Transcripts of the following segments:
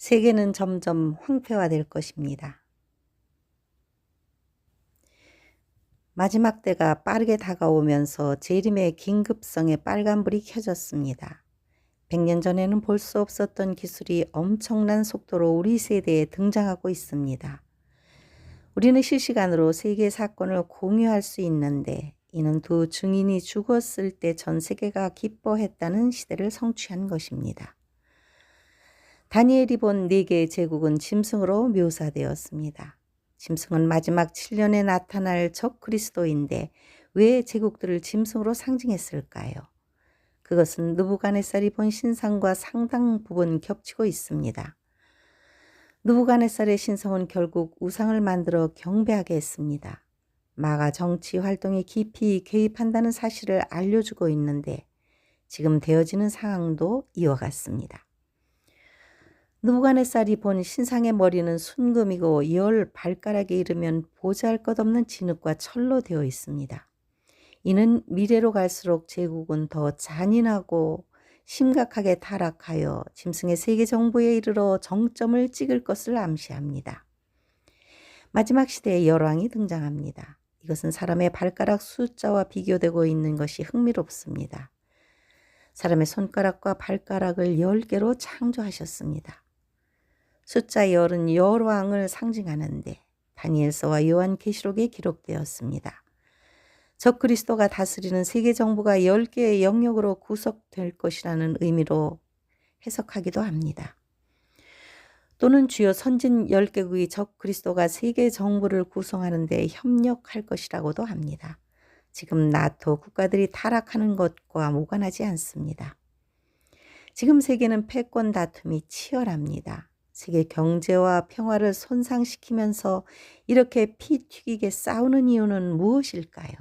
세계는 점점 황폐화될 것입니다. 마지막 때가 빠르게 다가오면서 재림의 긴급성에 빨간불이 켜졌습니다. 100년 전에는 볼 수 없었던 기술이 엄청난 속도로 우리 세대에 등장하고 있습니다. 우리는 실시간으로 세계 사건을 공유할 수 있는데 이는 두 증인이 죽었을 때 전 세계가 기뻐했다는 시대를 성취한 것입니다. 다니엘이 본 4개의 제국은 짐승으로 묘사되었습니다. 짐승은 마지막 7년에 나타날 적 그리스도인데 왜 제국들을 짐승으로 상징했을까요? 그것은 느부갓네살이 본 신상과 상당 부분 겹치고 있습니다. 느부갓네살의 신성은 결국 우상을 만들어 경배하게 했습니다. 마가 정치 활동에 깊이 개입한다는 사실을 알려주고 있는데 지금 되어지는 상황도 이와 같습니다. 느부갓네살이 본 신상의 머리는 순금이고 10발가락에 이르면 보잘것없는 진흙과 철로 되어 있습니다. 이는 미래로 갈수록 제국은 더 잔인하고 심각하게 타락하여 짐승의 세계 정부에 이르러 정점을 찍을 것을 암시합니다. 마지막 시대에 열왕이 등장합니다. 이것은 사람의 발가락 숫자와 비교되고 있는 것이 흥미롭습니다. 사람의 손가락과 발가락을 10개로 창조하셨습니다. 숫자 10은 열왕을 상징하는데 다니엘서와 요한계시록에 기록되었습니다. 적 그리스도가 다스리는 세계 정부가 10개의 영역으로 구성될 것이라는 의미로 해석하기도 합니다. 또는 주요 선진 10개국이 적 그리스도가 세계 정부를 구성하는 데 협력할 것이라고도 합니다. 지금 나토 국가들이 타락하는 것과 무관하지 않습니다. 지금 세계는 패권 다툼이 치열합니다. 세계 경제와 평화를 손상시키면서 이렇게 피 튀기게 싸우는 이유는 무엇일까요?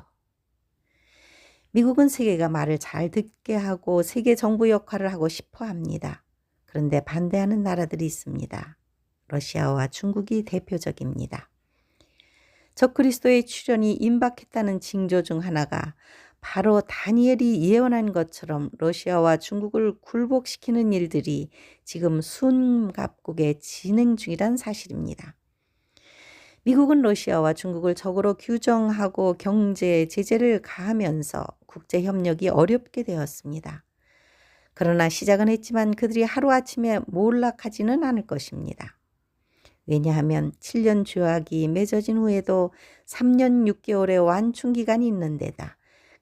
미국은 세계가 말을 잘 듣게 하고 세계 정부 역할을 하고 싶어 합니다. 그런데 반대하는 나라들이 있습니다. 러시아와 중국이 대표적입니다. 적 그리스도의 출현이 임박했다는 징조 중 하나가 바로 다니엘이 예언한 것처럼 러시아와 중국을 굴복시키는 일들이 지금 숨가쁘게 진행 중이란 사실입니다. 미국은 러시아와 중국을 적으로 규정하고 경제 제재를 가하면서 국제협력이 어렵게 되었습니다. 그러나 시작은 했지만 그들이 하루아침에 몰락하지는 않을 것입니다. 왜냐하면 7년 조약이 맺어진 후에도 3년 6개월의 완충기간이 있는 데다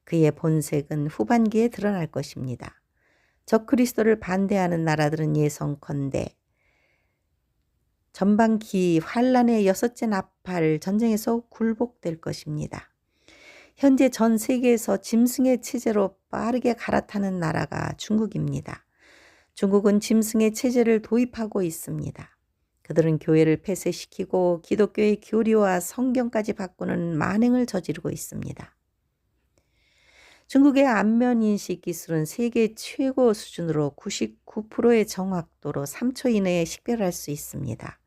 그의 본색은 후반기에 드러날 것입니다. 적 그리스도를 반대하는 나라들은 예성컨대 전반기 환란의 6째 나팔 전쟁에서 굴복될 것입니다. 현재 전 세계에서 짐승의 체제로 빠르게 갈아타는 나라가 중국입니다. 중국은 짐승의 체제를 도입하고 있습니다. 그들은 교회를 폐쇄시키고 기독교의 교리와 성경까지 바꾸는 만행을 저지르고 있습니다. 중국의 안면인식 기술은 세계 최고 수준으로 99%의 정확도로 3초 이내에 식별할 수 있습니다.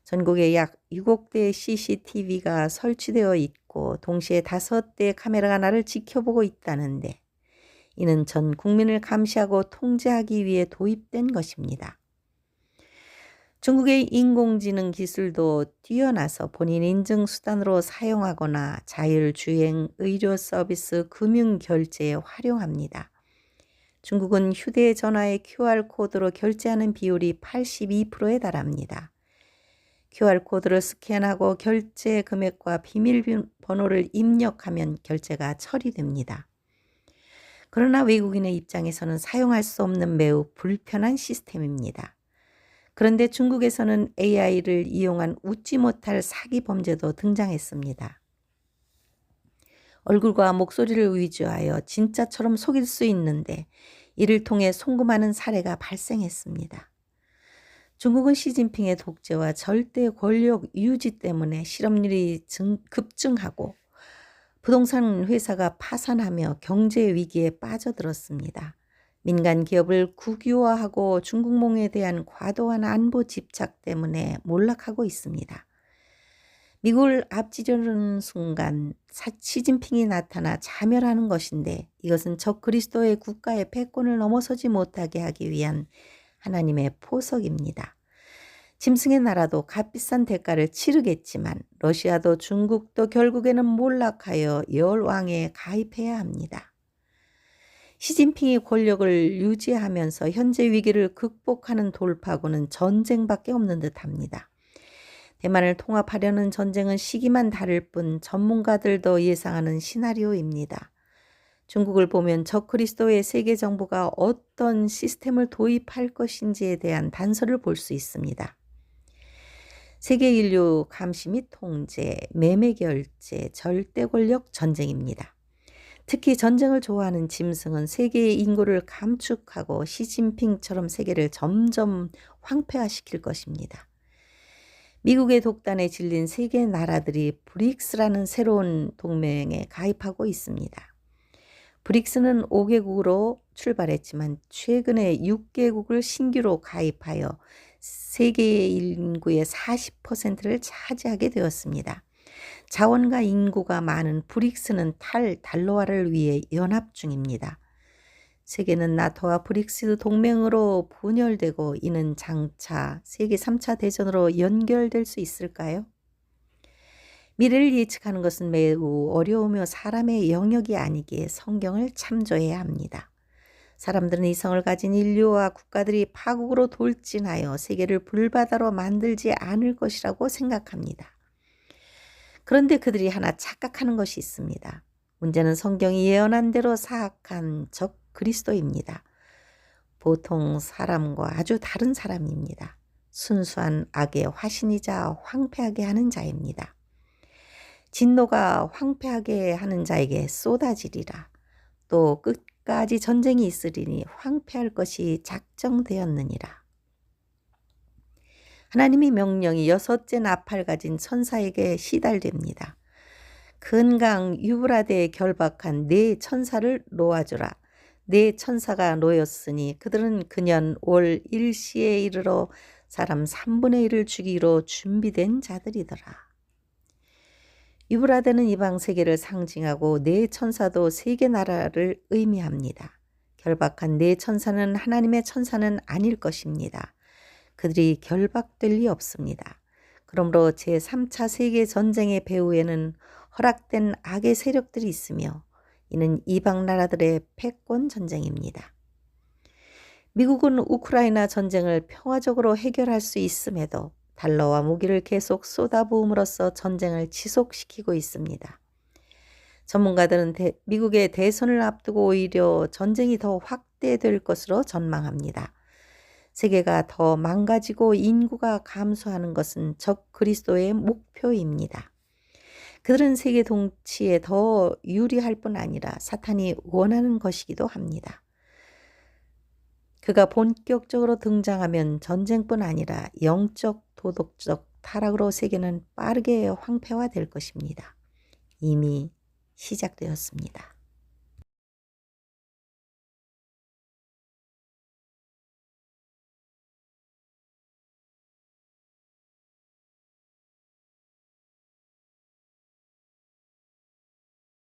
전국에 약 7대의 CCTV가 설치되어 있고 동시에 5대의 카메라가 나를 지켜보고 있다는데 이는 전 국민을 감시하고 통제하기 위해 도입된 것입니다. 중국의 인공지능 기술도 뛰어나서 본인 인증 수단으로 사용하거나 자율주행, 의료 서비스, 금융 결제에 활용합니다. 중국은 휴대전화의 QR코드로 결제하는 비율이 82%에 달합니다. QR코드를 스캔하고 결제 금액과 비밀번호를 입력하면 결제가 처리됩니다. 그러나 외국인의 입장에서는 사용할 수 없는 매우 불편한 시스템입니다. 그런데 중국에서는 AI를 이용한 웃지 못할 사기 범죄도 등장했습니다. 얼굴과 목소리를 위조하여 진짜처럼 속일 수 있는데 이를 통해 송금하는 사례가 발생했습니다. 중국은 시진핑의 독재와 절대 권력 유지 때문에 실업률이 급증하고 부동산 회사가 파산하며 경제 위기에 빠져들었습니다. 민간 기업을 국유화하고 중국몽에 대한 과도한 안보 집착 때문에 몰락하고 있습니다. 미국을 앞지르는 순간 시진핑이 나타나 자멸하는 것인데 이것은 적 그리스도의 국가의 패권을 넘어서지 못하게 하기 위한 하나님의 포석입니다. 짐승의 나라도 값비싼 대가를 치르겠지만 러시아도 중국도 결국에는 몰락하여 열왕에 가입해야 합니다. 시진핑이 권력을 유지하면서 현재 위기를 극복하는 돌파구는 전쟁밖에 없는 듯합니다. 대만을 통합하려는 전쟁은 시기만 다를 뿐 전문가들도 예상하는 시나리오입니다. 중국을 보면 적그리스도의 세계 정부가 어떤 시스템을 도입할 것인지에 대한 단서를 볼 수 있습니다. 세계 인류 감시 및 통제, 매매 결제, 절대 권력 전쟁입니다. 특히 전쟁을 좋아하는 짐승은 세계의 인구를 감축하고 시진핑처럼 세계를 점점 황폐화시킬 것입니다. 미국의 독단에 질린 세계 나라들이 브릭스라는 새로운 동맹에 가입하고 있습니다. 브릭스는 5개국으로 출발했지만 최근에 6개국을 신규로 가입하여 세계 인구의 40%를 차지하게 되었습니다. 자원과 인구가 많은 브릭스는 탈달러화를 위해 연합 중입니다. 세계는 나토와 브릭스 동맹으로 분열되고 이는 장차 세계 3차 대전으로 연결될 수 있을까요? 미래를 예측하는 것은 매우 어려우며 사람의 영역이 아니기에 성경을 참조해야 합니다. 사람들은 이성을 가진 인류와 국가들이 파국으로 돌진하여 세계를 불바다로 만들지 않을 것이라고 생각합니다. 그런데 그들이 하나 착각하는 것이 있습니다. 문제는 성경이 예언한 대로 사악한 적 그리스도입니다. 보통 사람과 아주 다른 사람입니다. 순수한 악의 화신이자 황폐하게 하는 자입니다. 진노가 황폐하게 하는 자에게 쏟아지리라. 또 끝까지 전쟁이 있으리니 황폐할 것이 작정되었느니라. 하나님의 명령이 6째 나팔 가진 천사에게 시달됩니다. 큰 강 유브라데에 결박한 4 천사를 놓아주라. 4 천사가 놓였으니 그들은 그년 올 일시에 이르러 사람 3분의 1을 죽이기로 준비된 자들이더라. 유브라데는 이방 세계를 상징하고 4 천사도 세계 나라를 의미합니다. 결박한 4 천사는 하나님의 천사는 아닐 것입니다. 그들이 결박될 리 없습니다. 그러므로 제3차 세계전쟁의 배후에는 허락된 악의 세력들이 있으며 이는 이방 나라들의 패권 전쟁입니다. 미국은 우크라이나 전쟁을 평화적으로 해결할 수 있음에도 달러와 무기를 계속 쏟아부음으로써 전쟁을 지속시키고 있습니다. 전문가들은 미국의 대선을 앞두고 오히려 전쟁이 더 확대될 것으로 전망합니다. 세계가 더 망가지고 인구가 감소하는 것은 적 그리스도의 목표입니다. 그들은 세계 통치에 더 유리할 뿐 아니라 사탄이 원하는 것이기도 합니다. 그가 본격적으로 등장하면 전쟁뿐 아니라 영적, 도덕적 타락으로 세계는 빠르게 황폐화될 것입니다. 이미 시작되었습니다.